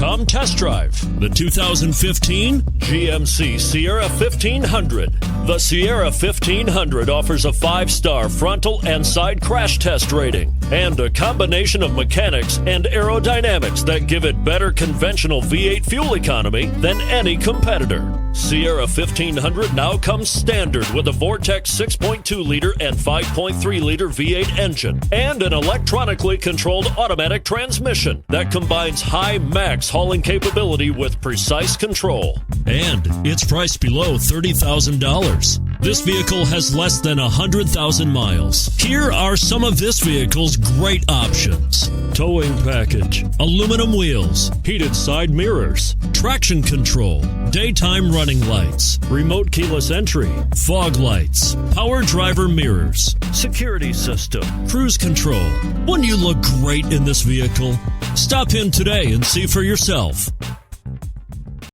Come test drive the 2015 GMC Sierra 1500. The Sierra 1500 offers a 5-star frontal and side crash test rating and a combination of mechanics and aerodynamics that give it better conventional V8 fuel economy than any competitor. Sierra 1500 now comes standard with a Vortex 6.2-liter and 5.3-liter V8 engine and an electronically controlled automatic transmission that combines high max hauling capability with precise control. And it's priced below $30,000. This vehicle has less than 100,000 miles. Here are some of this vehicle's great options: towing package, aluminum wheels, heated side mirrors, traction control, daytime running lights, remote keyless entry, fog lights, power driver mirrors, security system, cruise control. Wouldn't you look great in this vehicle? Stop in today and see for yourself.